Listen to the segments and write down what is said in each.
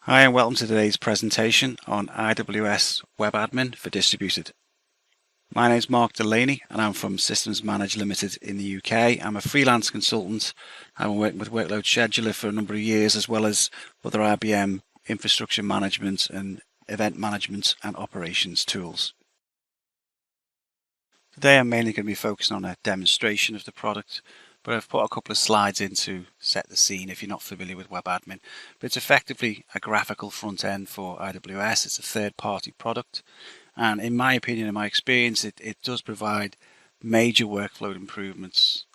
Hi and welcome to today's presentation on IWS WebAdmin for Distributed. My name is Mark Delaney and I'm from Systems Manage Limited in the UK. I'm a freelance consultant. I've been working with Workload Scheduler for a number of years, as well as other IBM infrastructure management and event management and operations tools. Today I'm mainly going to be focusing on a demonstration of the product, but I've put a couple of slides in to set the scene if you're not familiar with WebAdmin. But it's effectively a graphical front end for IWS. It's a third-party product, and in my opinion, in my experience, it does provide major workflow improvements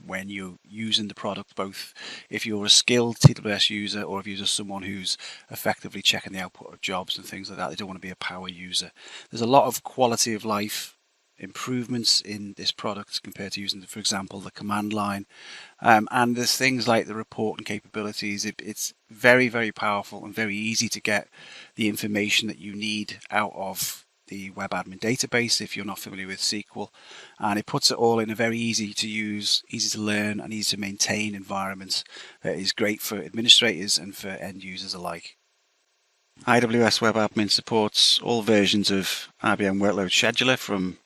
when you're using the product, both if you're a skilled TWS user or if you're just someone who's effectively checking the output of jobs and things like that. They don't want to be a power user. There's a lot of quality of life improvements in this product compared to using, for example, the command line, and there's things like the reporting capabilities. It's very, very powerful and very easy to get the information that you need out of the WebAdmin database if you're not familiar with SQL, and it puts it all in a very easy to use, easy to learn and easy to maintain environment that is great for administrators and for end users alike. IWS WebAdmin supports all versions of IBM Workload Scheduler from,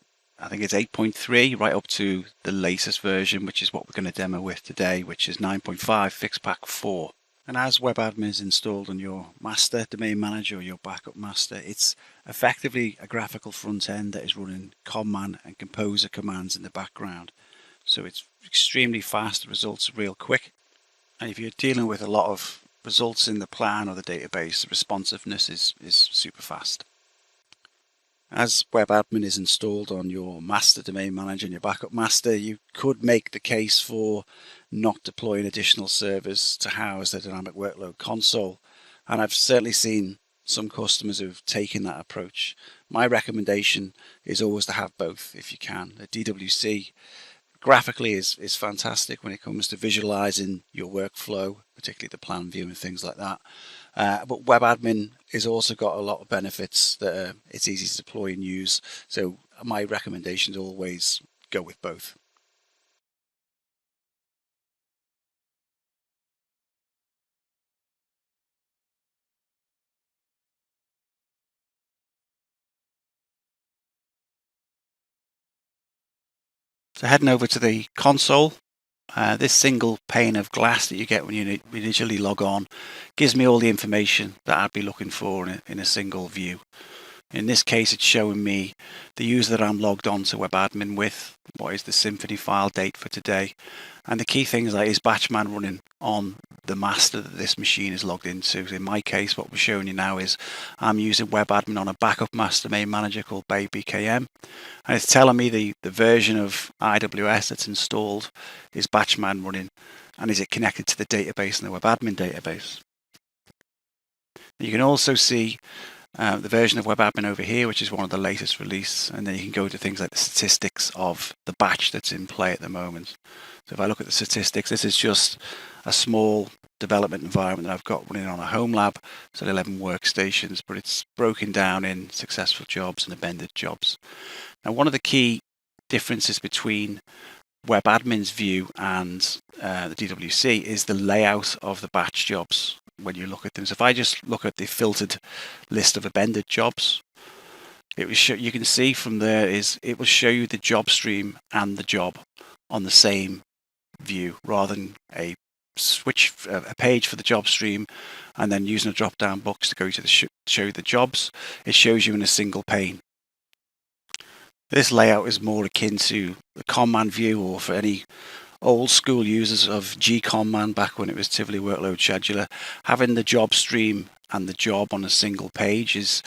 I think it's 8.3 right up to the latest version, which is what we're going to demo with today, which is 9.5 Fixpack 4. And as WebAdmin is installed on your master domain manager or your backup master, it's effectively a graphical front end that is running Command and Composer commands in the background. So it's extremely fast, the results are real quick. And if you're dealing with a lot of results in the plan or the database, the responsiveness is super fast. As WebAdmin is installed on your master domain manager and your backup master, you could make the case for not deploying additional servers to house the dynamic workload console. And I've certainly seen some customers who've taken that approach. My recommendation is always to have both if you can. The DWC graphically is fantastic when it comes to visualizing your workflow, particularly the plan view and things like that. But WebAdmin has also got a lot of benefits that it's easy to deploy and use. So my recommendation is always go with both. So heading over to the console, this single pane of glass that you get when you initially log on gives me all the information that I'd be looking for in a single view. In this case, it's showing me the user that I'm logged on to WebAdmin with, what is the Symphony file date for today, and the key things like is Batchman running on the master that this machine is logged into. In my case, what we're showing you now is I'm using WebAdmin on a backup master domain manager called BKM, and it's telling me the version of IWS that's installed is Batchman running, and is it connected to the database and the WebAdmin database. You can also see the version of WebAdmin over here, which is one of the latest release, and then you can go to things like the statistics of the batch that's in play at the moment. So if I look at the statistics, this is just a small development environment that I've got running on a home lab, so 11 workstations, but it's broken down in successful jobs and abandoned jobs. Now, one of the key differences between WebAdmin's view and the DWC is the layout of the batch jobs when you look at them. So if I just look at the filtered list of abandoned jobs, it will show, you can see from there is it will show you the job stream and the job on the same view, rather than a page for the job stream and then using a drop down box to go to the show you the jobs. It shows you in a single pane. This layout is more akin to the command view, or for any old school users of G-Command back when it was Tivoli Workload Scheduler, having the job stream and the job on a single page is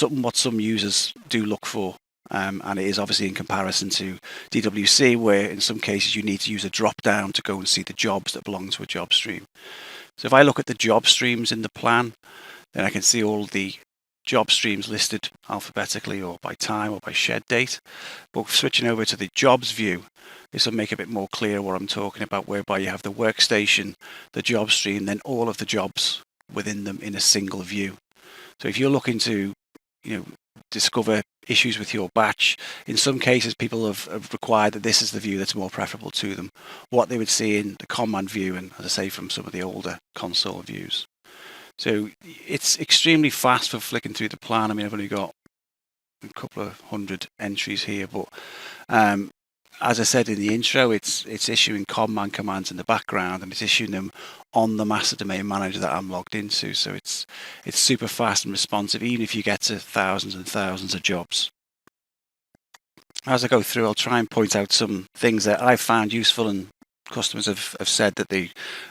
what some users do look for. And it is obviously in comparison to DWC, where in some cases you need to use a drop down to go and see the jobs that belong to a job stream. So if I look at the job streams in the plan, then I can see all the job streams listed alphabetically or by time or by shed date. But switching over to the jobs view, this will make a bit more clear what I'm talking about, whereby you have the workstation, the job stream, then all of the jobs within them in a single view. So if you're looking to, discover issues with your batch, in some cases people have required that this is the view that's more preferable to them, what they would see in the command view, and as I say, from some of the older console views. So it's extremely fast for flicking through the plan. I mean, I've only got a couple of hundred entries here, but as I said in the intro, it's issuing command commands in the background, and it's issuing them on the master domain manager that I'm logged into. So it's super fast and responsive, even if you get to thousands and thousands of jobs. As I go through, I'll try and point out some things that I've found useful and customers have said that they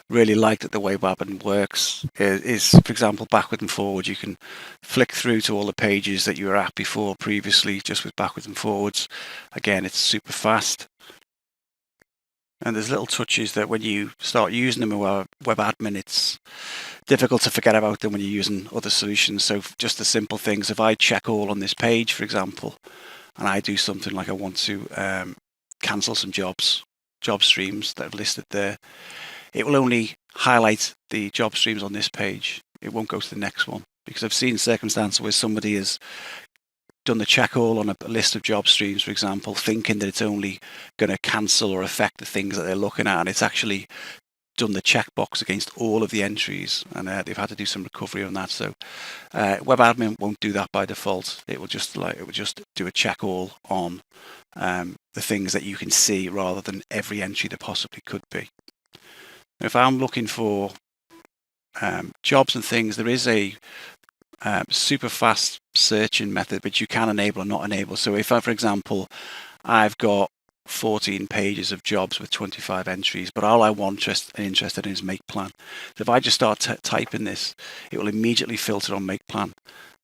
really like that the way WebAdmin works is, for example, backward and forward. You can flick through to all the pages that you were at before previously just with backwards and forwards. Again, it's super fast. And there's little touches that when you start using them in WebAdmin, it's difficult to forget about them when you're using other solutions. So just the simple things, if I check all on this page, for example, and I do something like I want to cancel some job streams that are listed there, it will only highlight the job streams on this page. It won't go to the next one, because I've seen circumstances where somebody has done the check all on a list of job streams, for example, thinking that it's only going to cancel or affect the things that they're looking at, and it's actually done the checkbox against all of the entries, and they've had to do some recovery on that. So WebAdmin won't do that by default. It will just do a check all on the things that you can see rather than every entry there possibly could be. If I'm looking for jobs and things, there is a Superfast Searching method which you can enable or not enable. So if I, for example, I've got 14 pages of jobs with 25 entries, but all I want and interested in is make plan. So if I just start typing this, it will immediately filter on make plan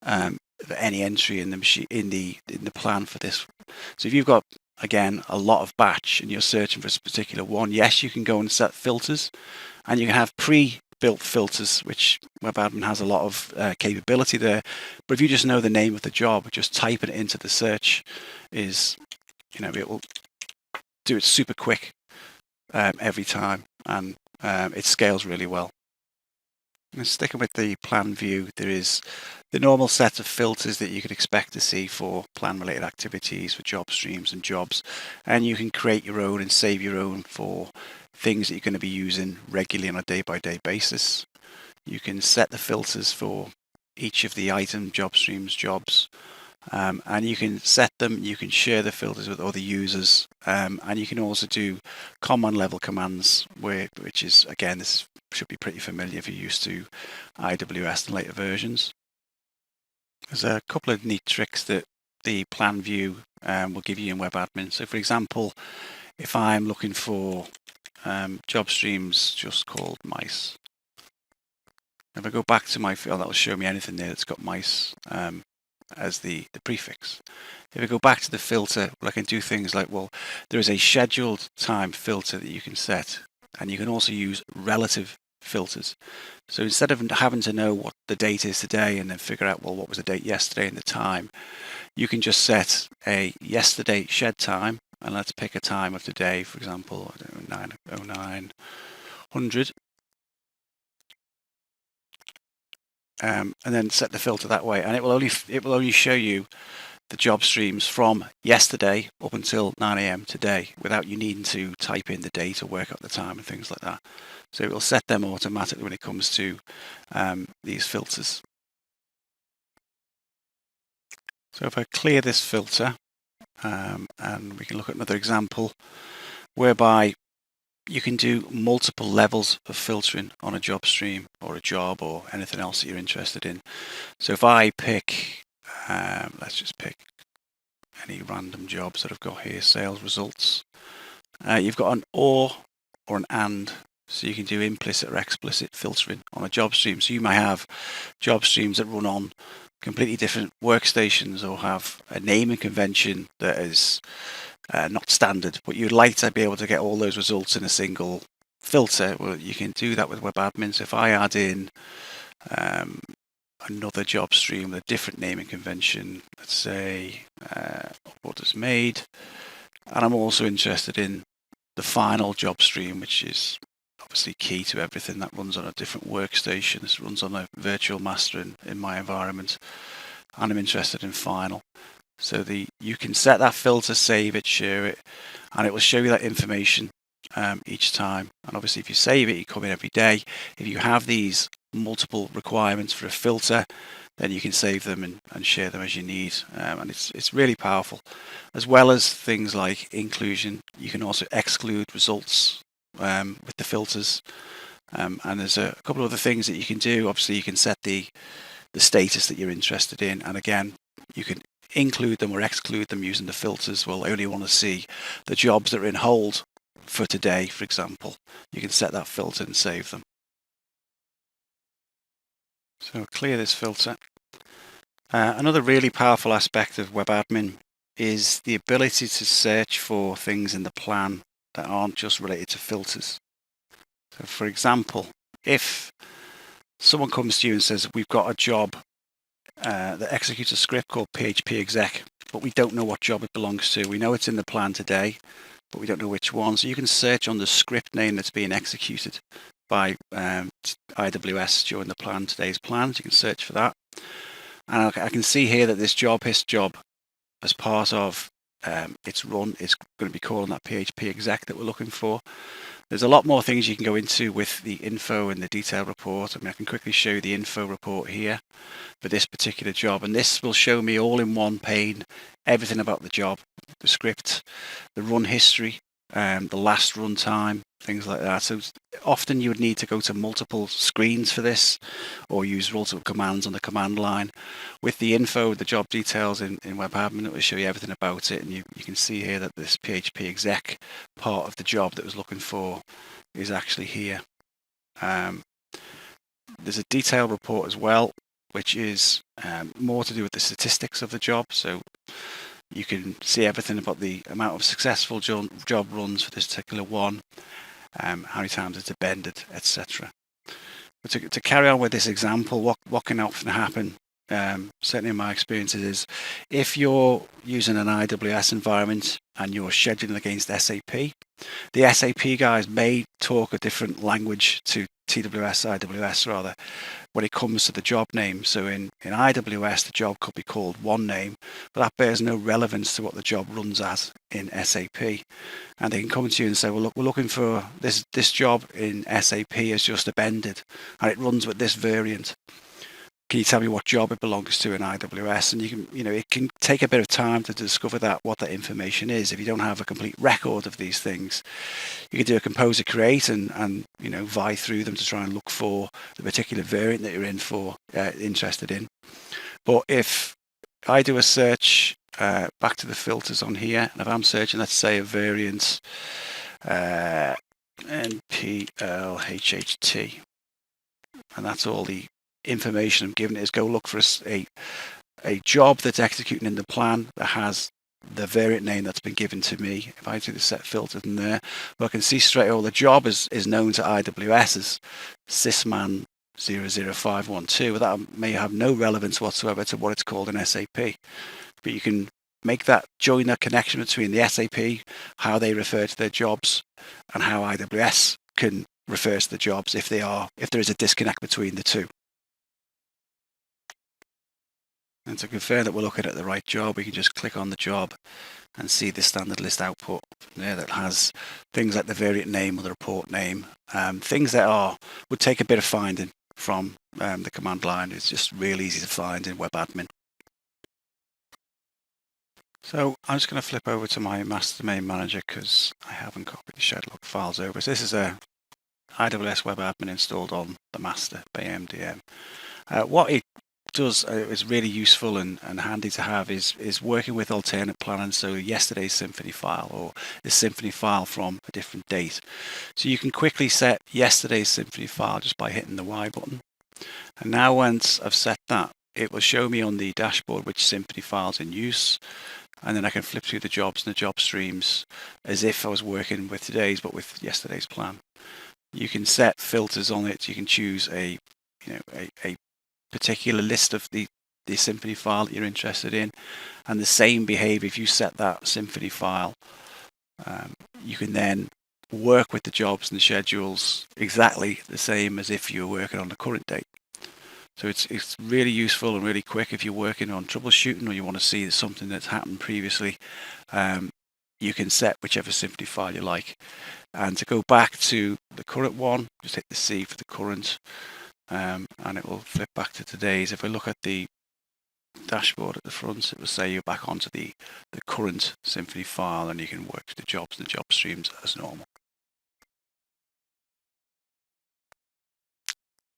for any entry in the machine in the plan for this. So if you've got, again, a lot of batch and you're searching for a particular one, yes, you can go and set filters, and you can have pre-built filters, which WebAdmin has a lot of capability there. But if you just know the name of the job, just type it into the search it will do it super quick every time, and it scales really well. And sticking with the plan view, there is the normal set of filters that you could expect to see for plan-related activities, for job streams and jobs, and you can create your own and save your own for things that you're going to be using regularly on a day-by-day basis. You can set the filters for each of the item, job streams, jobs, and you can set them, you can share the filters with other users, and you can also do command level commands, which is, again, this should be pretty familiar if you're used to IWS and later versions. There's a couple of neat tricks that the plan view will give you in WebAdmin. So for example, if I'm looking for job streams just called mice, if I go back to my field, that will show me anything there that's got mice as the prefix. If I go back to the filter, I can do things like, well, there is a scheduled time filter that you can set, and you can also use relative filters. So instead of having to know what the date is today and then figure out, well, what was the date yesterday and the time, you can just set a yesterday shed time, and let's pick a time of today, for example, 9:0900. And then set the filter that way, and it will only show you the job streams from yesterday up until 9 AM today without you needing to type in the date or work out the time and things like that. So it will set them automatically when it comes to these filters. So if I clear this filter, and we can look at another example whereby you can do multiple levels of filtering on a job stream or a job or anything else that you're interested in. So if I pick, let's just pick any random jobs that I've got here, sales results. You've got an or an and, so you can do implicit or explicit filtering on a job stream. So you might have job streams that run on completely different workstations or have a naming convention that is not standard, but you'd like to be able to get all those results in a single filter. Well, you can do that with WebAdmin. So if I add in another job stream with a different naming convention, let's say orders made, and I'm also interested in the final job stream, which is obviously key to everything, that runs on a different workstation. This runs on a virtual master in my environment, and I'm interested in final. So you can set that filter, save it, share it, and it will show you that information each time. And obviously if you save it, you come in every day. If you have these multiple requirements for a filter, then you can save them and share them as you need. And it's really powerful. As well as things like inclusion, you can also exclude results with the filters. And there's a couple of other things that you can do. Obviously you can set the status that you're interested in, and again you can include them or exclude them using the filters. Well, I only want to see the jobs that are in hold for today, for example. You can set that filter and save them. So clear this filter. Another really powerful aspect of WebAdmin is the ability to search for things in the plan that aren't just related to filters. So for example, if someone comes to you and says, we've got a job that executes a script called PHP exec, but we don't know what job it belongs to. We know it's in the plan today, but we don't know which one. So you can search on the script name that's being executed by IWS during the plan, today's plans. You can search for that. And I can see here that this job, as part of its run, is going to be calling that PHP exec that we're looking for. There's a lot more things you can go into with the info and the detailed report. I can quickly show you the info report here for this particular job, and this will show me all in one pane everything about the job, the script, the run history, the last run time, things like that. So often you would need to go to multiple screens for this, or use multiple commands on the command line. With the info, the job details in WebAdmin, it will show you everything about it, and you can see here that this PHP exec part of the job that was looking for is actually here. There's a detailed report as well, which is more to do with the statistics of the job. So you can see everything about the amount of successful job runs for this particular one, how many times it's abandoned, etc. But to carry on with this example, what can often happen, certainly in my experiences, is if you're using an IWS environment and you're scheduling against SAP, the SAP guys may talk a different language to IWS rather, when it comes to the job name. So in IWS, the job could be called one name, but that bears no relevance to what the job runs as in SAP. And they can come to you and say, well, look, we're looking for this job in SAP is just abandoned, and it runs with this variant. Can you tell me what job it belongs to in IWS? And it can take a bit of time to discover what that information is. If you don't have a complete record of these things, you can do a composer create and vie through them to try and look for the particular variant that you're interested in. But if I do a search back to the filters on here, and if I'm searching, let's say a variant NPLHHT, and that's all the information I'm giving it, is go look for a job that's executing in the plan that has the variant name that's been given to me. If I do the set filter in there, well, I can see straight away the job is known to IWS as sysman 00512. That may have no relevance whatsoever to what it's called in SAP, but you can join that connection between the SAP, how they refer to their jobs, and how IWS can refer to the jobs if there is a disconnect between the two. And to confirm that we're looking at the right job, we can just click on the job and see the standard list output there that has things like the variant name or the report name, things that would take a bit of finding from the command line. It's just real easy to find in WebAdmin. So I'm just going to flip over to my master domain manager because I haven't copied the schedule files over. So this is a IWS WebAdmin installed on the master by MDM. What it does is really useful and handy to have is working with alternate planners. So yesterday's Symphony file or the Symphony file from a different date. So you can quickly set yesterday's Symphony file just by hitting the Y button. And now once I've set that, it will show me on the dashboard which Symphony file's in use. And then I can flip through the jobs and the job streams as if I was working with today's but with yesterday's plan. You can set filters on it. You can choose a particular list of the Symphony file that you're interested in, and the same behavior. If you set that Symphony file, you can then work with the jobs and the schedules exactly the same as if you're working on the current date. So it's really useful and really quick if you're working on troubleshooting or you want to see something that's happened previously. you can set whichever Symphony file you like. And to go back to the current one, just hit the C for the current, and it will flip back to today's. If we look at the dashboard at the front, it will say you're back onto the current Symphony file, and you can work the jobs and the job streams as normal.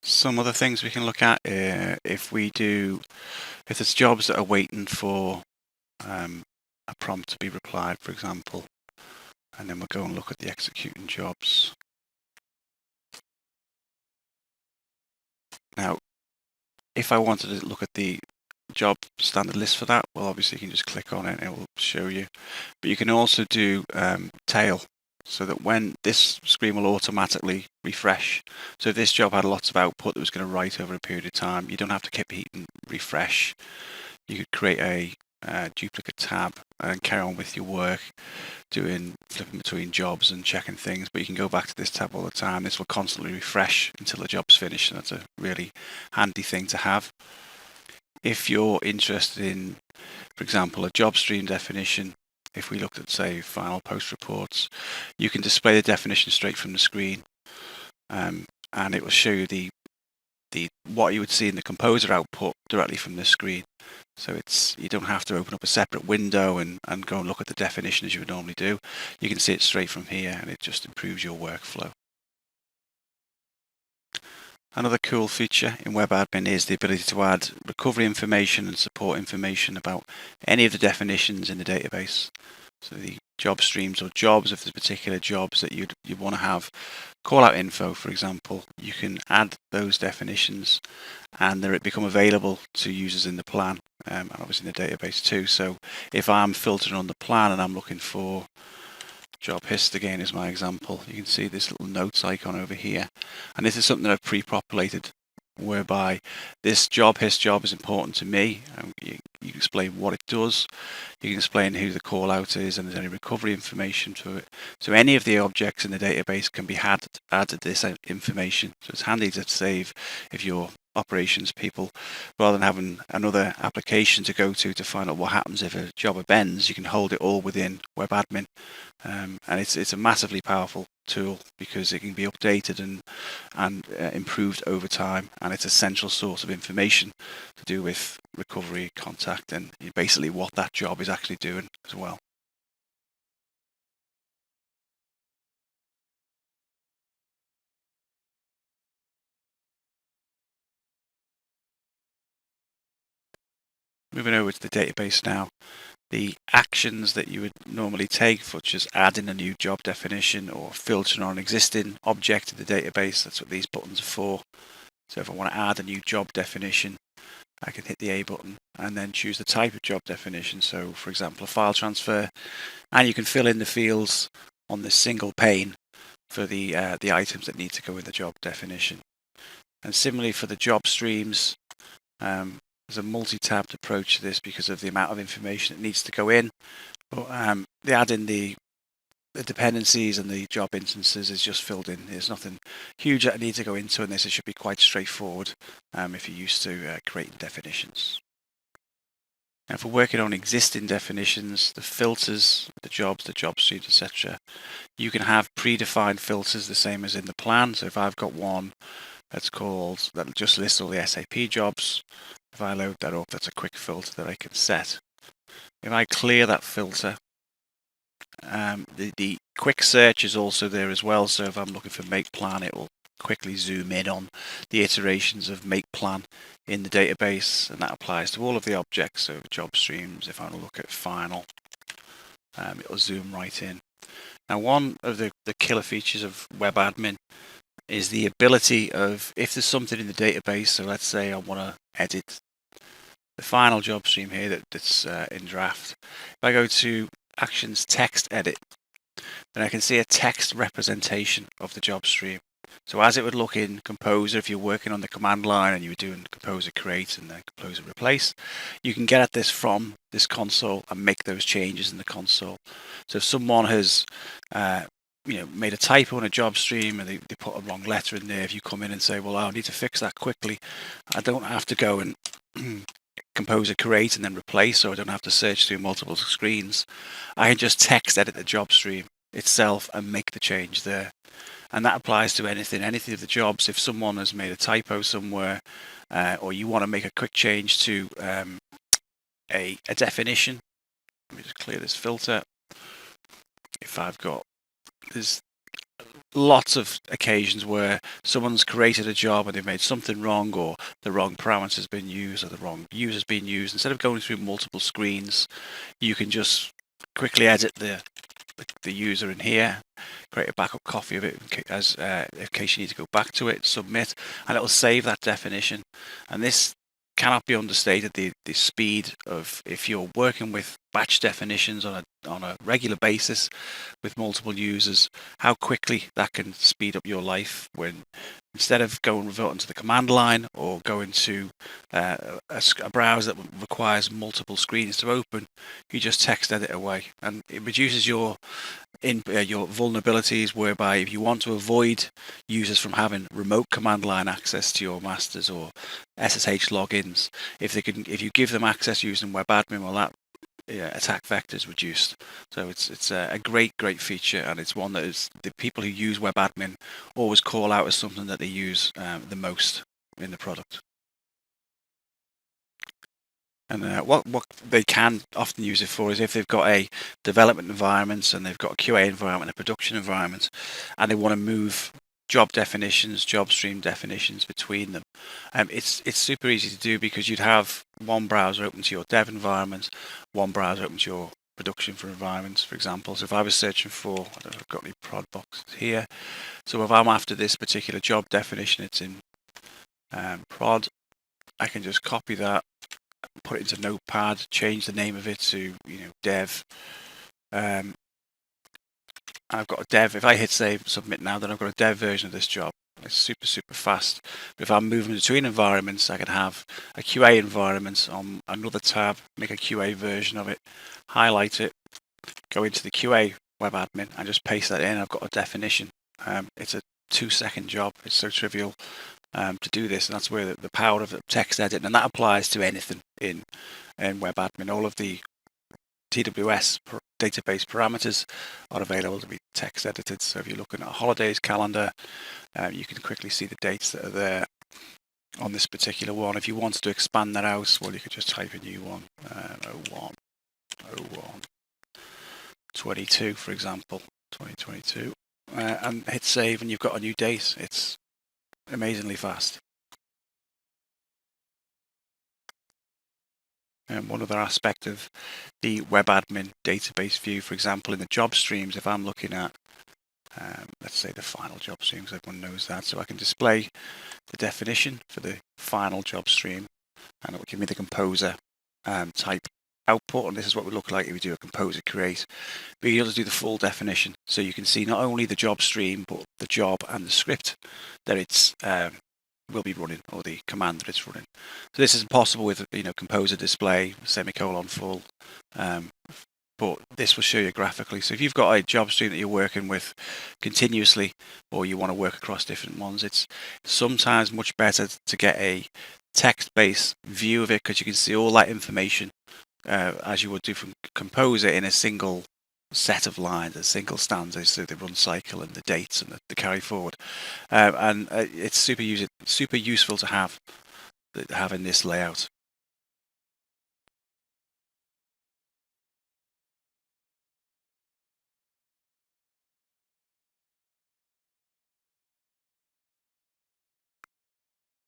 Some other things we can look at, if there's jobs that are waiting for a prompt to be replied, for example, and then we'll go and look at the executing jobs. Now, if I wanted to look at the job standard list for that, well, obviously you can just click on it and it will show you. But you can also do tail, so that when this screen will automatically refresh. So if this job had lots of output that was going to write over a period of time, you don't have to keep hitting refresh. You could create a duplicate tab and carry on with your work, flipping between jobs and checking things, but you can go back to this tab all the time. This will constantly refresh until the job's finished, and that's a really handy thing to have. If you're interested in, for example, a job stream definition, if we looked at, say, final post reports, you can display the definition straight from the screen, and it will show you what you would see in the composer output directly from the screen. So you don't have to open up a separate window and go and look at the definition as you would normally do. You can see it straight from here, and it just improves your workflow. Another cool feature in WebAdmin is the ability to add recovery information and support information about any of the definitions in the database. So the job streams or jobs, if there's particular jobs that you want to have callout info, for example, you can add those definitions and they become available to users in the plan, and obviously in the database too. So if I'm filtering on the plan and I'm looking for Jobhist again as my example, you can see this little notes icon over here, and this is something that I've pre-populated, whereby this Jobhist job is important to me. You explain what it does, you can explain who the call out is, and there's any recovery information to it. So any of the objects in the database can be added this information. So it's handy to save if you're operations people, rather than having another application to go to find out what happens if a job abends. You can hold it all within WebAdmin, and it's a massively powerful tool because it can be updated and improved over time, and it's a central source of information to do with recovery, contact, and basically what that job is actually doing as well. Moving over to the database now, the actions that you would normally take, such as adding a new job definition or filtering on an existing object in the database, that's what these buttons are for. So if I want to add a new job definition, I can hit the A button and then choose the type of job definition. So for example, a file transfer, and you can fill in the fields on this single pane for the items that need to go in the job definition. And similarly for the job streams, there's a multi-tabbed approach to this because of the amount of information that needs to go in. But the adding the dependencies and the job instances is just filled in. There's nothing huge that I need to go into in this. It should be quite straightforward if you're used to creating definitions. Now, if we're working on existing definitions, the filters, the jobs, the job streams, etc., you can have predefined filters the same as in the plan. So if I've got one that'll just list all the SAP jobs, if I load that up, that's a quick filter that I can set. If I clear that filter, the quick search is also there as well. So if I'm looking for make plan, it will quickly zoom in on the iterations of make plan in the database, and that applies to all of the objects. So job streams, if I want to look at final, it will zoom right in. Now, one of the killer features of WebAdmin is the ability of, if there's something in the database, so let's say I want to edit the final job stream here that's in draft. If I go to Actions Text Edit, then I can see a text representation of the job stream. So as it would look in Composer, if you're working on the command line and you were doing Composer Create and then Composer Replace, you can get at this from this console and make those changes in the console. So if someone has made a typo in a job stream and they put a wrong letter in there, if you come in and say, well, I need to fix that quickly, I don't have to go and Composer create and then replace, so I don't have to search through multiple screens. I can just text edit the job stream itself and make the change there. And that applies to anything of the jobs. If someone has made a typo somewhere, or you want to make a quick change to a definition, let me just clear this filter. If I've got, there's lots of occasions where someone's created a job and they've made something wrong, or the wrong parameter has been used, or the wrong user's been used. Instead of going through multiple screens, you can just quickly edit the user in here, create a backup copy of it as in case you need to go back to it, submit, and it will save that definition. And this cannot be understated, the speed of, if you're working with batch definitions on a regular basis with multiple users, how quickly that can speed up your life, when instead of reverting to the command line or going to a browser that requires multiple screens to open, you just text edit away, and it reduces your vulnerabilities, whereby if you want to avoid users from having remote command line access to your masters or SSH logins, if you give them access using WebAdmin, well, that attack vector is reduced. So it's a great feature, and it's one that is the people who use WebAdmin always call out as something that they use the most in the product. And what they can often use it for is if they've got a development environment and they've got a QA environment, a production environment, and they want to move job definitions, job stream definitions between them. It's super easy to do, because you'd have one browser open to your dev environment, one browser open to your production for environments, for example. So if I was searching for, I don't know if I've got any prod boxes here. So if I'm after this particular job definition, it's in prod, I can just copy that, put it into Notepad, change the name of it to dev. I've got a dev. If I hit save, submit now, then I've got a dev version of this job. It's super fast. But if I'm moving between environments, I can have a QA environment on another tab, make a QA version of it, highlight it, go into the QA WebAdmin, and just paste that in. I've got a definition. It's a 2-second job. It's so trivial to do this, and that's where the power of the text edit, and that applies to anything in WebAdmin. All of the TWS database parameters are available to be text edited. So if you're looking at a holidays calendar, you can quickly see the dates that are there on this particular one. If you wanted to expand that out, well, you could just type a new one, 22, for example, 2022, and hit save, and you've got a new date. It's amazingly fast. And one other aspect of the WebAdmin database view, for example, in the job streams, if I'm looking at, let's say, the final job stream, because everyone knows that, so I can display the definition for the final job stream, and it will give me the composer type output, and this is what it would look like if we do a composer create. But you also do the full definition, so you can see not only the job stream, but the job and the script that it's will be running, or the command that it's running. So this is possible with composer display, semicolon full, but this will show you graphically. So if you've got a job stream that you're working with continuously, or you want to work across different ones, it's sometimes much better to get a text-based view of it, because you can see all that information as you would do from composer in a single set of lines, a single stanza, so the run cycle and the dates and the carry forward, and it's super useful to have in this layout.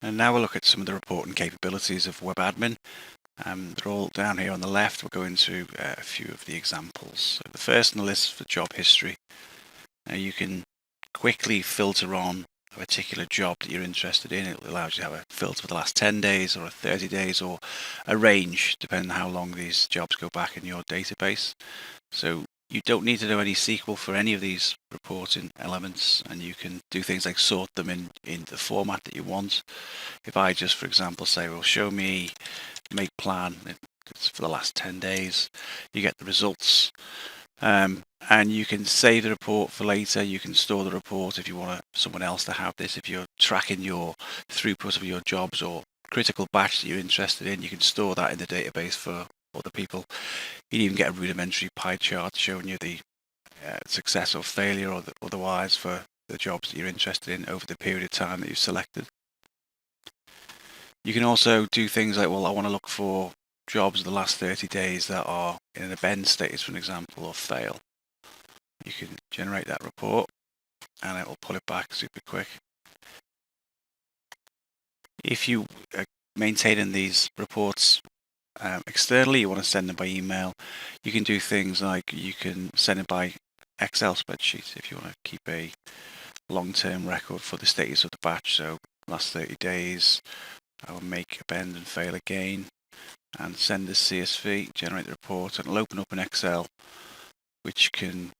And now we'll look at some of the reporting capabilities of WebAdmin. They're all down here on the left. We'll go into a few of the examples. So the first on the list is for job history. Now you can quickly filter on a particular job that you're interested in. It allows you to have a filter for the last 10 days or 30 days, or a range, depending on how long these jobs go back in your database. So you don't need to know any SQL for any of these reporting elements, and you can do things like sort them in the format that you want. If I just, for example, say, well, show me make plan, it's for the last 10 days, you get the results. And you can save the report for later. You can store the report if you want someone else to have this, if you're tracking your throughput of your jobs, or critical batch that you're interested in, you can store that in the database for other people. You can even get a rudimentary pie chart showing you the success or failure or otherwise for the jobs that you're interested in over the period of time that you've selected. You can also do things like, well, I want to look for jobs the last 30 days that are in an abend status, for an example, or fail. You can generate that report and it will pull it back super quick. If you are maintaining these reports externally, you want to send them by email, you can do things like you can send it by Excel spreadsheet if you want to keep a long-term record for the status of the batch. So last 30 days, I will make abend and fail again and send this CSV, generate the report, and it'll open up in Excel, which can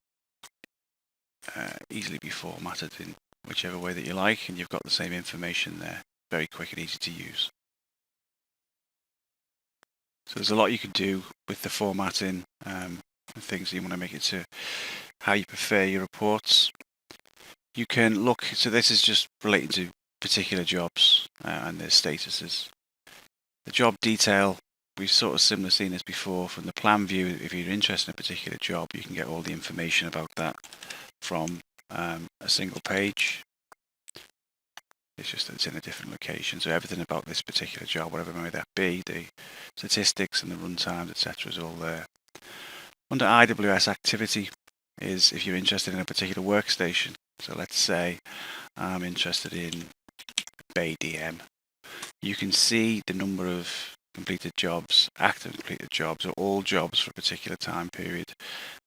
easily be formatted in whichever way that you like, and you've got the same information there. Very quick and easy to use. So there's a lot you can do with the formatting and things you want to make it to how you prefer your reports. You can look, so this is just relating to particular jobs and their statuses. The job detail, we've sort of similar seen this before from the plan view. If you're interested in a particular job, you can get all the information about that from a single page. It's just that it's in a different location. So everything about this particular job, whatever may that be, the statistics and the runtimes, etc., is all there. Under IWS Activity is if you're interested in a particular workstation. So let's say I'm interested in BayDM. You can see the number of completed jobs, active completed jobs, or all jobs for a particular time period.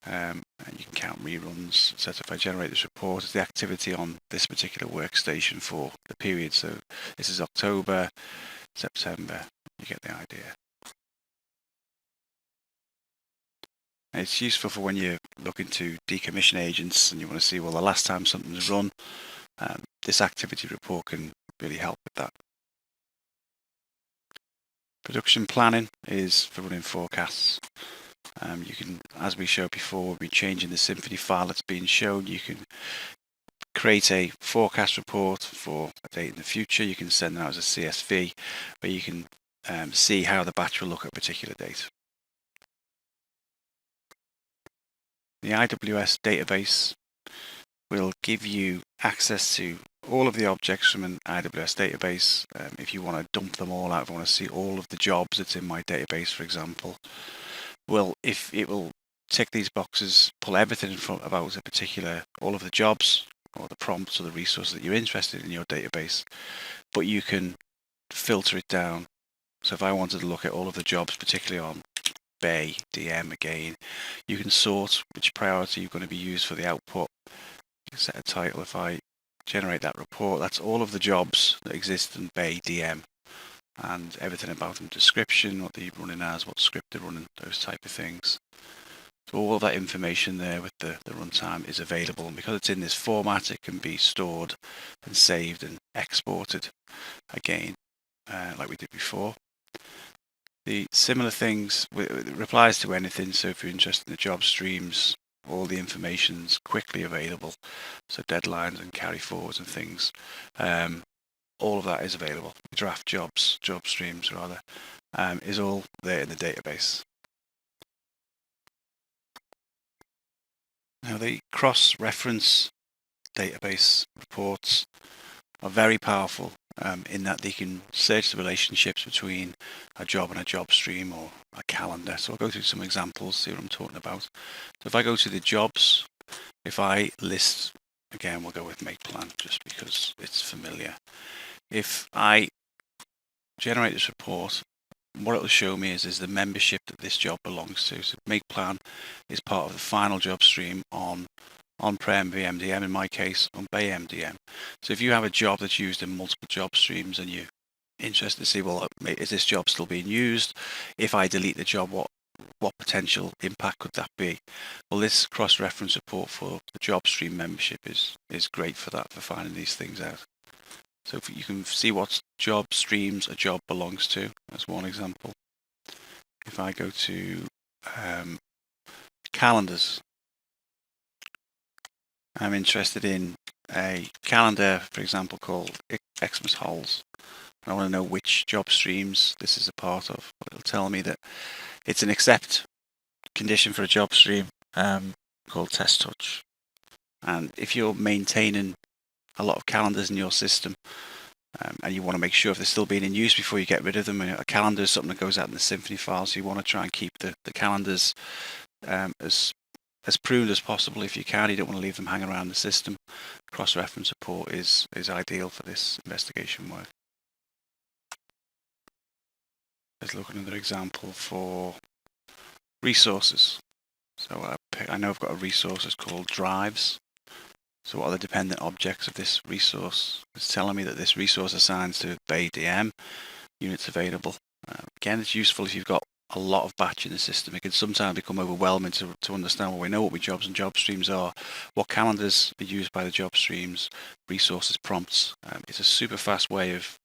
And you can count reruns, etc. If I generate this report, it's the activity on this particular workstation for the period. So this is October, September. You get the idea. And it's useful for when you're looking to decommission agents and you want to see, well, the last time something's run, this activity report can really help with that. Production planning is for running forecasts. You can, as we showed before, we'll be changing the Symphony file that's being shown. You can create a forecast report for a date in the future. You can send that out as a CSV, where you can see how the batch will look at a particular date. The IWS database will give you access to all of the objects from an IWS database. If you want to dump them all out, if you want to see all of the jobs that's in my database, for example, well, if it will tick these boxes, pull everything from about a particular, all of the jobs or the prompts or the resources that you're interested in your database, but you can filter it down. So if I wanted to look at all of the jobs, particularly on BayDM again, you can sort which priority you're going to be used for the output. You can set a title. If I generate that report, that's all of the jobs that exist in BayDM and everything about them, description, what they're running as, what script they're running, those type of things. So all of that information there with the runtime is available, and because it's in this format, it can be stored and saved and exported again, like we did before. The similar things it replies to anything. So if you're interested in the job streams, all the information's quickly available. So deadlines and carry forwards and things. All of that is available. Draft jobs, job streams rather, is all there in the database. Now the cross-reference database reports are very powerful in that they can search the relationships between a job and a job stream or a calendar. So I'll go through some examples, see what I'm talking about. So if I go to the jobs, if I list, again, we'll go with make plan just because it's familiar. If I generate this report, what it will show me is the membership that this job belongs to. So make plan is part of the final job stream on-prem VMDM, in my case on BayMDM. So if you have a job that's used in multiple job streams and you're interested to see, well, is this job still being used? If I delete the job, what potential impact could that be? Well, this cross-reference report for the job stream membership is great for that, for finding these things out. So if you can see what job streams a job belongs to, that's one example. If I go to calendars, I'm interested in a calendar, for example, called Xmas Holes. I want to know which job streams this is a part of. It'll tell me that it's an accept condition for a job stream called test touch. And if you're maintaining a lot of calendars in your system, and you want to make sure if they're still being in use before you get rid of them, and a calendar is something that goes out in the Symphony file, so you want to try and keep the calendars as pruned as possible if you can. You don't want to leave them hanging around the system. Cross-reference support is ideal for this investigation work. Let's look at another example for resources. So I know I've got a resource that's called drives. So what are the dependent objects of this resource? It's telling me that this resource assigns to BADM, units available. Again, it's useful if you've got a lot of batch in the system. It can sometimes become overwhelming to understand, well, we know what we jobs and job streams are, what calendars are used by the job streams, resources prompts. It's a super fast way of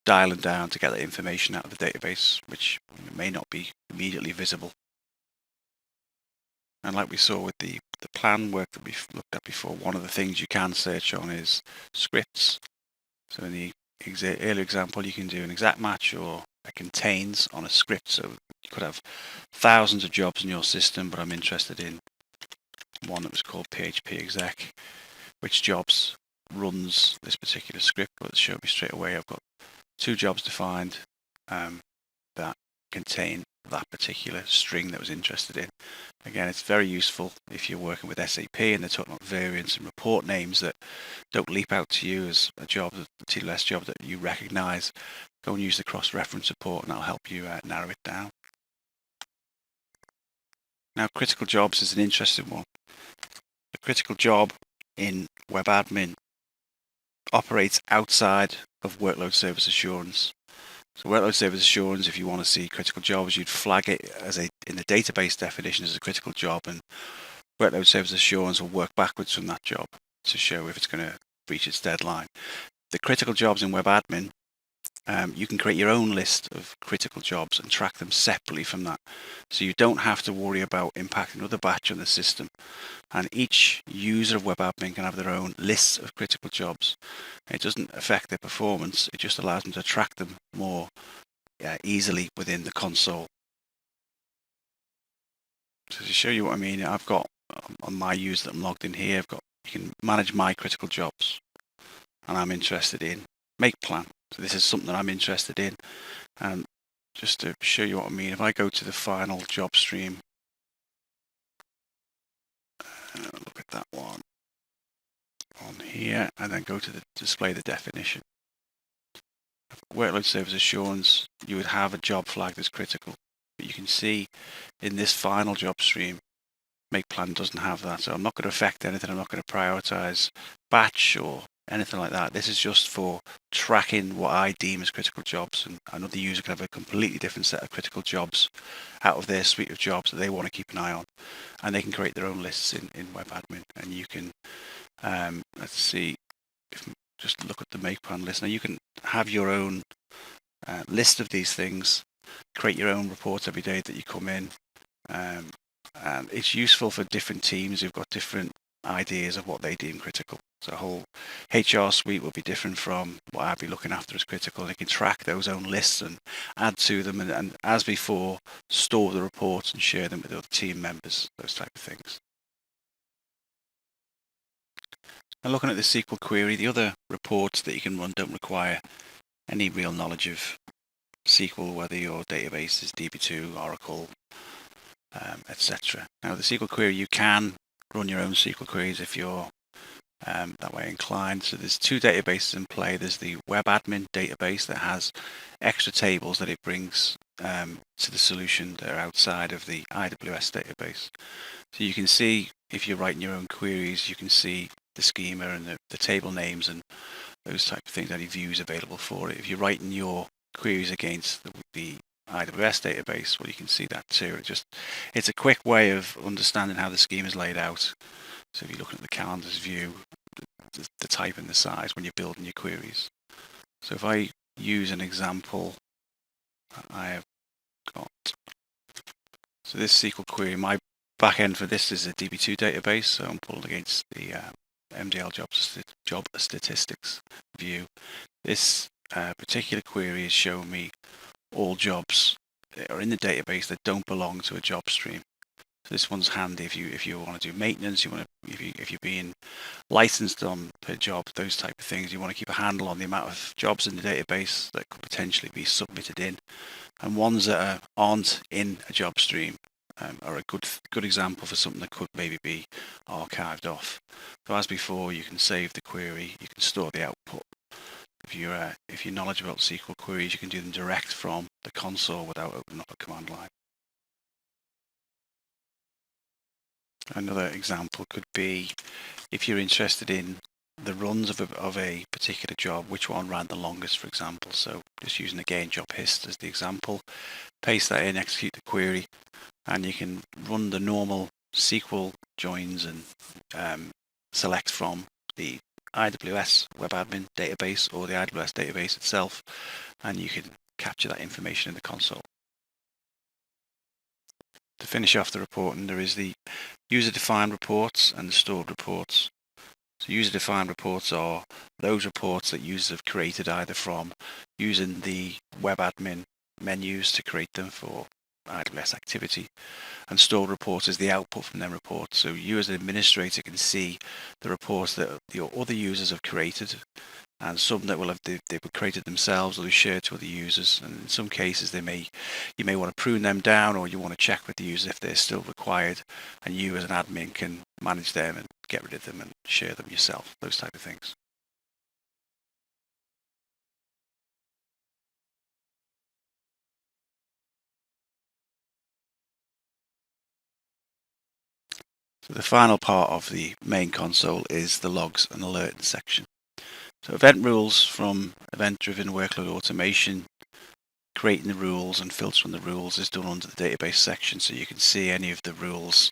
dialing down to get that information out of the database, which may not be immediately visible. And like we saw with the plan work that we've looked at before, one of the things you can search on is scripts. So in the earlier example, you can do an exact match or a contains on a script. So you could have thousands of jobs in your system, but I'm interested in one that was called PHP exec, which jobs runs this particular script. But it'll show me straight away I've got 2 jobs defined that contain that particular string that I was interested in. Again, it's very useful if you're working with SAP and they're talking about variants and report names that don't leap out to you as a job, a Stdlist job that you recognize. Go and use the cross-reference support and that'll help you narrow it down. Now, critical jobs is an interesting one. The critical job in WebAdmin operates outside of workload service assurance. So workload service assurance, if you want to see critical jobs, you'd flag it as in the database definition as a critical job, and workload service assurance will work backwards from that job to show if it's going to reach its deadline. The critical jobs in WebAdmin, you can create your own list of critical jobs and track them separately from that. So you don't have to worry about impacting another batch on the system. And each user of WebAdmin can have their own lists of critical jobs. It doesn't affect their performance, it just allows them to track them more easily within the console. So to show you what I mean, I've got on my user that I'm logged in here, you can manage my critical jobs. And I'm interested in make plan. So this is something that I'm interested in. And just to show you what I mean, if I go to the final job stream, look at that one on here, and then go to the display the definition. Workload service assurance, you would have a job flagged as critical. But you can see in this final job stream, make plan doesn't have that. So I'm not going to affect anything. I'm not going to prioritize batch or anything like that. This is just for tracking what I deem as critical jobs, and another user can have a completely different set of critical jobs out of their suite of jobs that they want to keep an eye on, and they can create their own lists in WebAdmin. And you can let's see, just look at the make plan list. Now you can have your own list of these things, create your own reports every day that you come in, and it's useful for different teams who've got different ideas of what they deem critical. So a whole HR suite will be different from what I'd be looking after as critical. They can track those own lists and add to them, and as before, store the reports and share them with other team members, those type of things. And looking at the SQL query, the other reports that you can run don't require any real knowledge of SQL, whether your database is DB2, Oracle, etc. Now, the SQL query, you can run your own SQL queries if you're that way inclined. So there's 2 databases in play. There's the WebAdmin database that has extra tables that it brings to the solution that are outside of the IWS database. So you can see, if you're writing your own queries, you can see the schema and the table names and those type of things, any views available for it. If you're writing your queries against the IWS database, well, you can see that too. It's a quick way of understanding how the schema is laid out. So if you look at the calendars view, the type and the size when you're building your queries. So if I use an example, I have got, so this SQL query, my backend for this is a DB2 database, so I'm pulled against the MDL job statistics view. This particular query is showing me all jobs that are in the database that don't belong to a job stream. So this one's handy if you want to do maintenance, if you're being licensed on per job, those type of things. You want to keep a handle on the amount of jobs in the database that could potentially be submitted in, and ones that aren't in a job stream are a good example for something that could maybe be archived off. So as before, you can save the query, you can store the output. If you're knowledgeable about SQL queries, you can do them direct from the console without opening up a command line. Another example could be if you're interested in the runs of a particular job, which one ran the longest, for example. So just using again job hist as the example, paste that in, execute the query, and you can run the normal SQL joins and select from the IWS WebAdmin database or the IWS database itself, and you can capture that information in the console. To finish off the reporting, there is the user-defined reports and the stored reports. So user-defined reports are those reports that users have created either from using the WebAdmin menus to create them for IWS Activity, and stored reports is the output from them reports. So you as an administrator can see the reports that your other users have created, and some that will have they've created themselves or they've shared to other users. And in some cases, you may want to prune them down, or you want to check with the user if they're still required, and you as an admin can manage them and get rid of them and share them yourself. Those type of things. So the final part of the main console is the logs and alerting section. So event rules from event-driven workload automation, creating the rules and filtering the rules is done under the database section. So you can see any of the rules.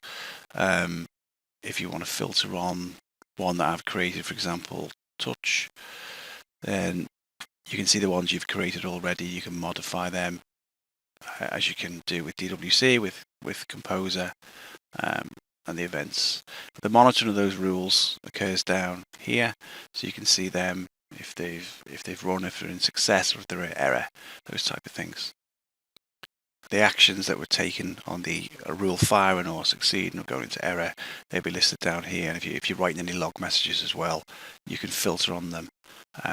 If you want to filter on one that I've created, for example, touch, then you can see the ones you've created already. You can modify them as you can do with DWC, with Composer, and the events. The monitoring of those rules occurs down here, so you can see them if they've run, if they're in success, or if they're in error, those type of things. The actions that were taken on the rule firing or succeeding or going into error, they'll be listed down here. And if you're writing any log messages as well, you can filter on them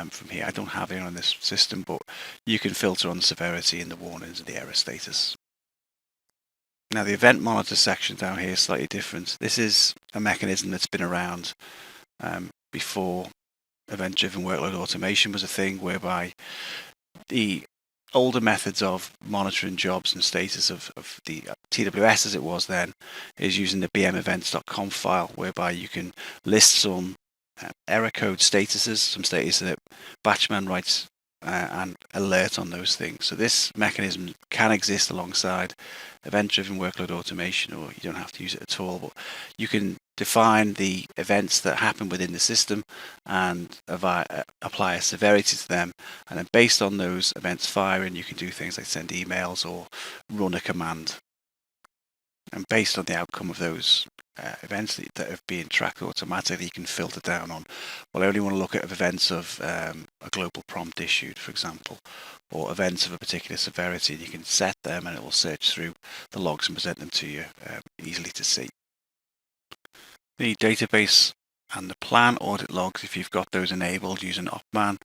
from here. I don't have it on this system, but you can filter on the severity and the warnings and the error status. Now the event monitor section down here is slightly different. This is a mechanism that's been around before event-driven workload automation was a thing, whereby the older methods of monitoring jobs and status of the TWS as it was then is using the bmevents.com file, whereby you can list some error code statuses, some status that Batchman writes and alert on those things. So this mechanism can exist alongside event-driven workload automation, or you don't have to use it at all, but you can define the events that happen within the system and apply a severity to them, and then based on those events firing, you can do things like send emails or run a command. And based on the outcome of those events that have been tracked automatically, you can filter down on, well, I only want to look at events of a global prompt issued, for example, or events of a particular severity, and you can set them and it will search through the logs and present them to you easily to see. The database and the plan audit logs, if you've got those enabled using Opman,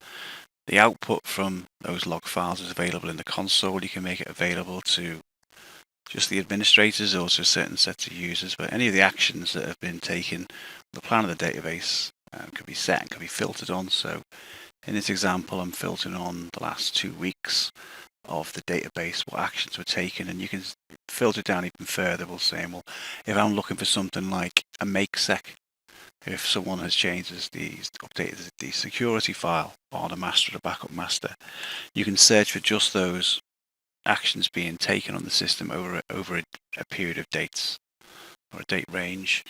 the output from those log files is available in the console. You can make it available to just the administrators or to certain sets of users, but any of the actions that have been taken, the plan of the database can be set and can be filtered on. So in this example, I'm filtering on the last 2 weeks of the database, what actions were taken, and you can filter down even further. We'll say, well, if I'm looking for something like a make sec, if someone has updated the security file on a master or a backup master, you can search for just those actions being taken on the system over a period of dates or a date range,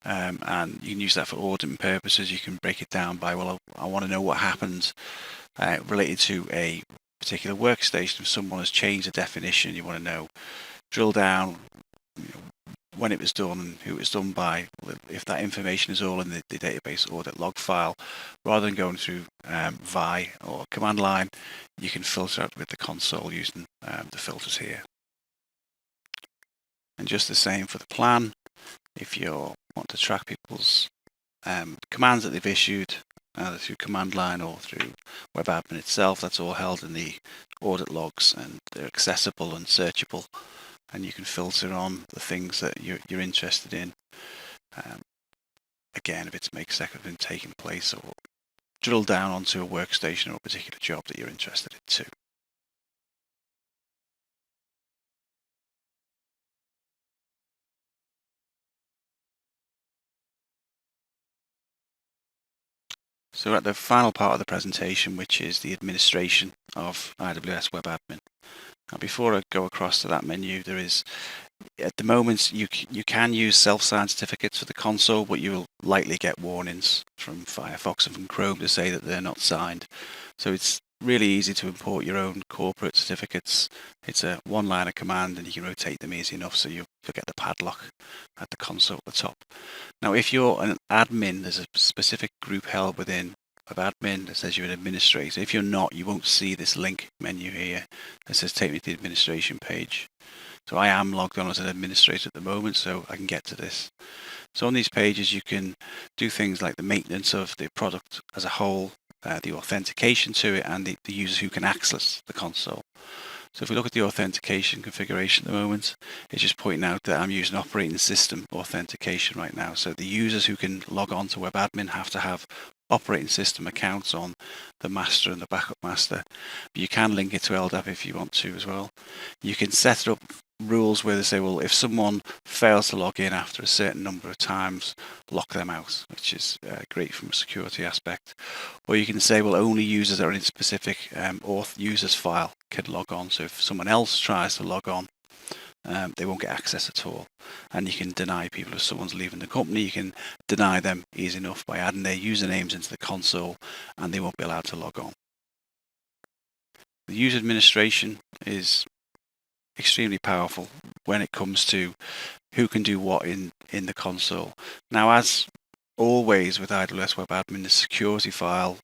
and you can use that for auditing purposes. You can break it down by, well, I want to know what happened related to a particular workstation. If someone has changed a definition, you want to know, drill down, when it was done and who it was done by. If that information is all in the database audit log file, rather than going through VI or command line, you can filter out with the console using the filters here. And just the same for the plan. If you want to track people's commands that they've issued, either through command line or through WebAdmin itself, that's all held in the audit logs, and they're accessible and searchable, and you can filter on the things that you're interested in. Again, if it's make second been taking place, or drill down onto a workstation or a particular job that you're interested in too. So we're at the final part of the presentation, which is the administration of IWS WebAdmin. Now, before I go across to that menu, there is, at the moment, you can use self-signed certificates for the console, but you will likely get warnings from Firefox and from Chrome to say that they're not signed. So it's really easy to import your own corporate certificates. It's a one-liner command, and you can rotate them easy enough so you forget the padlock at the console at the top. Now, if you're an admin, there's a specific group held within WebAdmin that says you're an administrator. If you're not, you won't see this link menu here that says take me to the administration page. So I am logged on as an administrator at the moment, so I can get to this. So on these pages, you can do things like the maintenance of the product as a whole, the authentication to it, and the users who can access the console. So if we look at the authentication configuration at the moment, it's just pointing out that I'm using operating system authentication right now. So the users who can log on to WebAdmin have to have operating system accounts on the master and the backup master. But you can link it to LDAP if you want to as well. You can set up rules where they say, well, if someone fails to log in after a certain number of times, lock them out, which is great from a security aspect. Or you can say, well, only users that are in specific auth users file can log on. So if someone else tries to log on, they won't get access at all. And you can deny people. If someone's leaving the company, you can deny them easy enough by adding their usernames into the console, and they won't be allowed to log on. The user administration is extremely powerful when it comes to who can do what in the console. Now, as always with IWS WebAdmin, the security file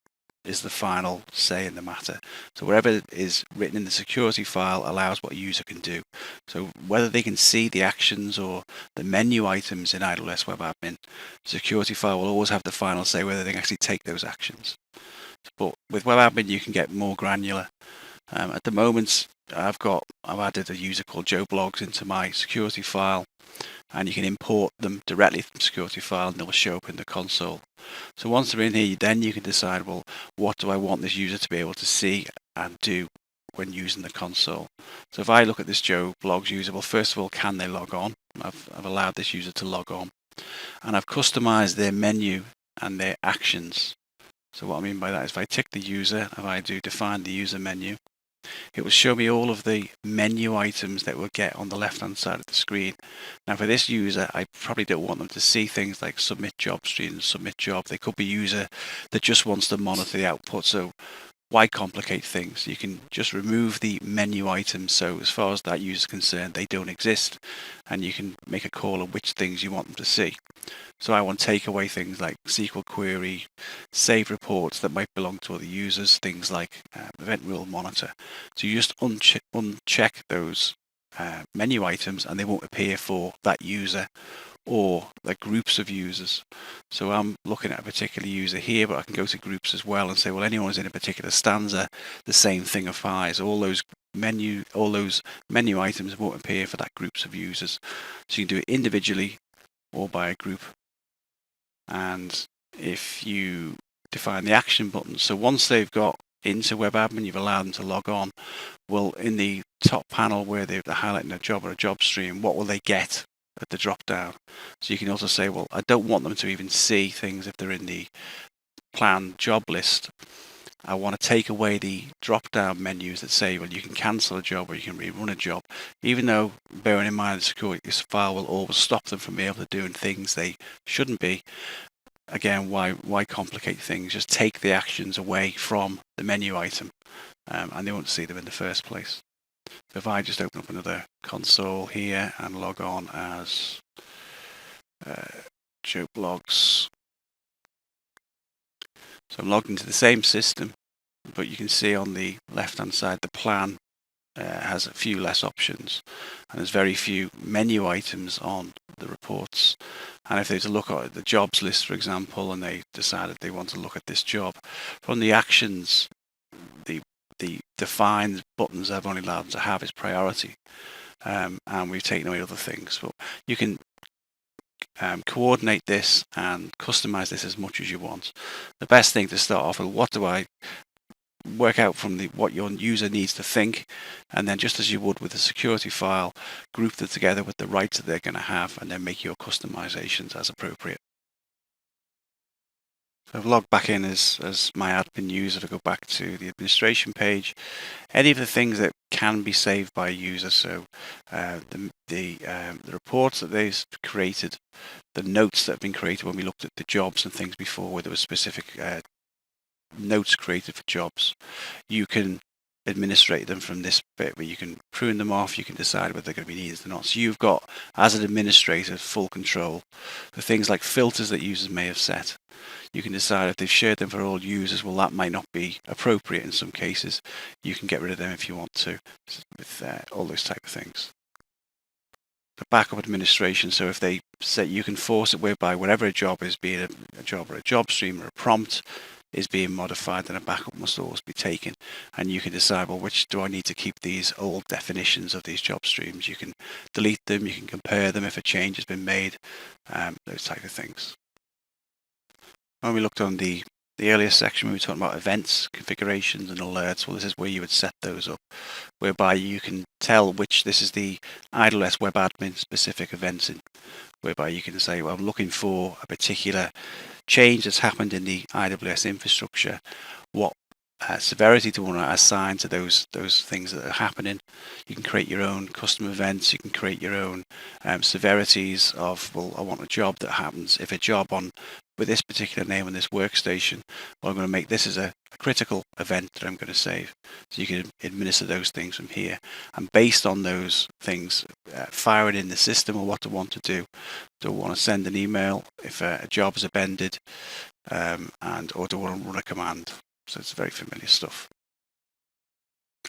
is the final say in the matter. So whatever is written in the security file allows what a user can do. So whether they can see the actions or the menu items in IWS WebAdmin, the security file will always have the final say whether they can actually take those actions. But with WebAdmin, you can get more granular. At the moment, I've added a user called Joe Blogs into my security file, and you can import them directly from the security file, and they'll show up in the console. So once they're in here, then you can decide, well, what do I want this user to be able to see and do when using the console? So if I look at this Joe Blogs user, well, first of all, can they log on? I've allowed this user to log on, and I've customized their menu and their actions. So what I mean by that is if I tick the user, if I do define the user menu, it will show me all of the menu items that we'll get on the left hand side of the screen. Now for this user, I probably don't want them to see things like submit Jobstream, submit job. They could be a user that just wants to monitor the output. So why complicate things? You can just remove the menu items. So as far as that user is concerned, they don't exist, and you can make a call on which things you want them to see. So I want to take away things like SQL Query, save reports that might belong to other users, things like event rule monitor. So you just uncheck those menu items, and they won't appear for that user or the groups of users. So I'm looking at a particular user here, but I can go to groups as well and say, well, anyone who's in a particular stanza, the same thing applies. All those menu items won't appear for that groups of users. So you can do it individually or by a group. And if you define the action button, so once they've got into WebAdmin, you've allowed them to log on, well, in the top panel where they're highlighting a job or a job stream, what will they get at the drop down? So you can also say, well, I don't want them to even see things if they're in the planned job list. I want to take away the drop down menus that say, well, you can cancel a job or you can rerun a job, even though, bearing in mind, the security file will always stop them from being able to do things they shouldn't be. Again, why complicate things? Just take the actions away from the menu item, and they won't see them in the first place. So if I just open up another console here and log on as Job Logs, so I'm logged into the same system, but you can see on the left hand side the plan has a few less options, and there's very few menu items on the reports. And if they were to look at the jobs list, for example, and they decided they want to look at this job, from the actions, the defined buttons I've only allowed them to have is priority, and we've taken away other things. But you can coordinate this and customize this as much as you want. The best thing to start off with, what do I work out from what your user needs to think, and then just as you would with a security file, group them together with the rights that they're going to have, and then make your customizations as appropriate. So I've logged back in as my admin user to go back to the administration page. Any of the things that can be saved by a user, so the reports that they've created, the notes that have been created when we looked at the jobs and things before, where there was specific notes created for jobs, you can administrate them from this bit where you can prune them off, you can decide whether they're going to be needed or not. So you've got, as an administrator, full control. The things like filters that users may have set, you can decide if they've shared them for all users, well, that might not be appropriate in some cases. You can get rid of them if you want to, with all those type of things. The backup administration, so if they say, you can force it whereby whatever a job is, be it a job or a job stream or a prompt, is being modified, then a backup must always be taken, and you can decide, well, which do I need to keep these old definitions of these job streams. You can delete them, you can compare them if a change has been made, those type of things. When we looked on the earlier section, we were talking about events, configurations and alerts. Well, this is where you would set those up, whereby you can tell which, this is the IWS WebAdmin specific events, whereby you can say, well, I'm looking for a particular change that's happened in the IWS infrastructure. What severity do you want to assign to those things that are happening? You can create your own custom events. You can create your own severities of, well, I want a job that happens. If a job with this particular name on this workstation, well, I'm going to make this as a critical event that I'm going to save. So you can administer those things from here, and based on those things, fire it in the system or what to want to do. Do I want to send an email if a job is appended, or do I want to run a command? So it's very familiar stuff.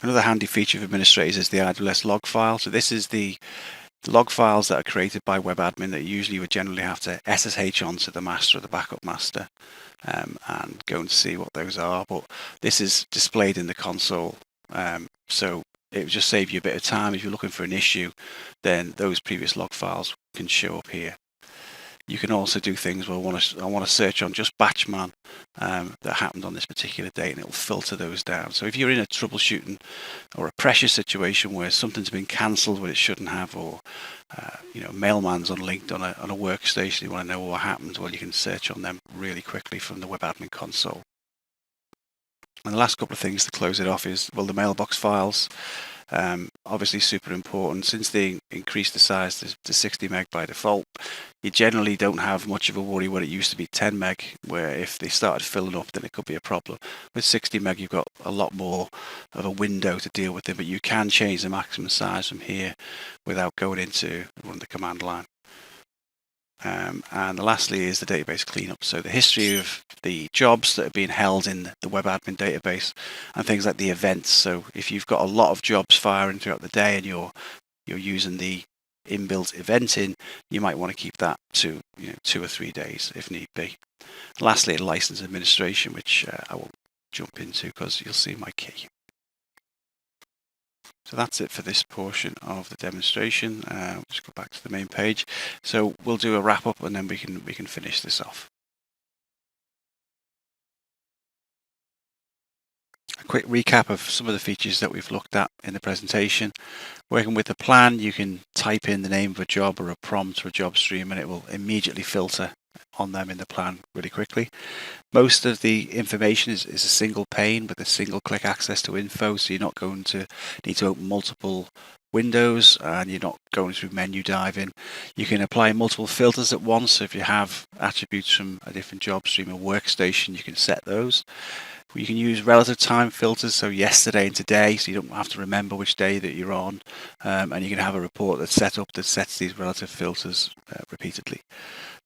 Another handy feature of administrators is the IWS log file. So this is the log files that are created by WebAdmin that usually would generally have to SSH onto the master or the backup master, and go and see what those are. But this is displayed in the console, so it would just save you a bit of time. If you're looking for an issue, then those previous log files can show up here. You can also do things, well, I want to search on just Batchman that happened on this particular date, and it will filter those down. So if you're in a troubleshooting or a pressure situation where something's been cancelled when it shouldn't have, or mailman's unlinked on a workstation, you want to know what happened, well, you can search on them really quickly from the WebAdmin console. And the last couple of things to close it off is, well, the mailbox files. Obviously super important. Since they increased the size to 60 meg by default, you generally don't have much of a worry where it used to be 10 meg, where if they started filling up, then it could be a problem. With 60 meg, you've got a lot more of a window to deal with them, but you can change the maximum size from here without going into one of the command line. And lastly is the database cleanup. So the history of the jobs that are being held in the WebAdmin database, and things like the events. So if you've got a lot of jobs firing throughout the day and you're using the inbuilt eventing, you might want to keep that to 2 or 3 days if need be. Lastly, license administration, which I won't jump into because you'll see my key. So that's it for this portion of the demonstration. Just go back to the main page. So we'll do a wrap up and then we can finish this off. A quick recap of some of the features that we've looked at in the presentation. Working with the plan, you can type in the name of a job or a prompt or a job stream, and it will immediately filter on them in the plan really quickly. Most of the information is a single pane with a single click access to info, so you're not going to need to open multiple windows, and you're not going through menu diving. You can apply multiple filters at once. So if you have attributes from a different job stream or workstation, you can set those. You can use relative time filters, so yesterday and today, so you don't have to remember which day that you're on, and you can have a report that's set up that sets these relative filters repeatedly.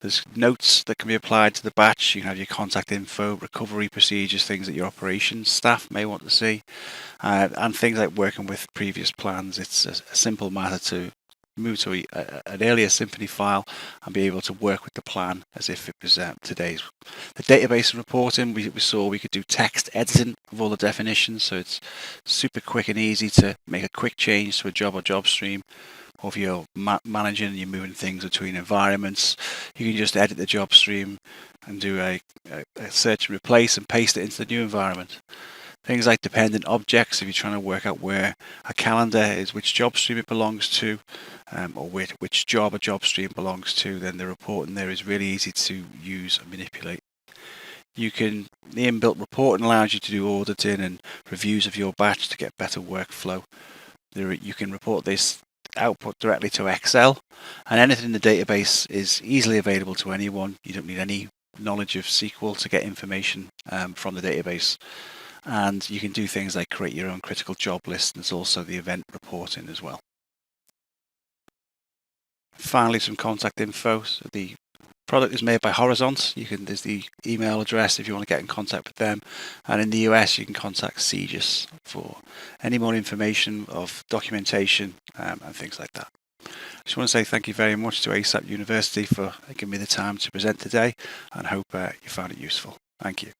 There's notes that can be applied to the batch. You can have your contact info, recovery procedures, things that your operations staff may want to see, and things like working with previous plans. It's a simple matter to move to an earlier Symphony file and be able to work with the plan as if it was today's. The database reporting, we saw we could do text editing of all the definitions, so it's super quick and easy to make a quick change to a job or job stream. Or if you're managing and you're moving things between environments, you can just edit the job stream and do a search and replace and paste it into the new environment. Things like dependent objects, if you're trying to work out where a calendar is, which job stream it belongs to, or which job a job stream belongs to, then the reporting there is really easy to use and manipulate. The inbuilt reporting allows you to do auditing and reviews of your batch to get better workflow. You can report this output directly to Excel, and anything in the database is easily available to anyone. You don't need any knowledge of SQL to get information from the database. And you can do things like create your own critical job list, and there's also the event reporting as well. Finally, some contact info. So the product is made by Horizont. There's the email address if you want to get in contact with them. And in the US, you can contact Cegis for any more information of documentation and things like that. I just want to say thank you very much to ASAP University for giving me the time to present today, and hope you found it useful. Thank you.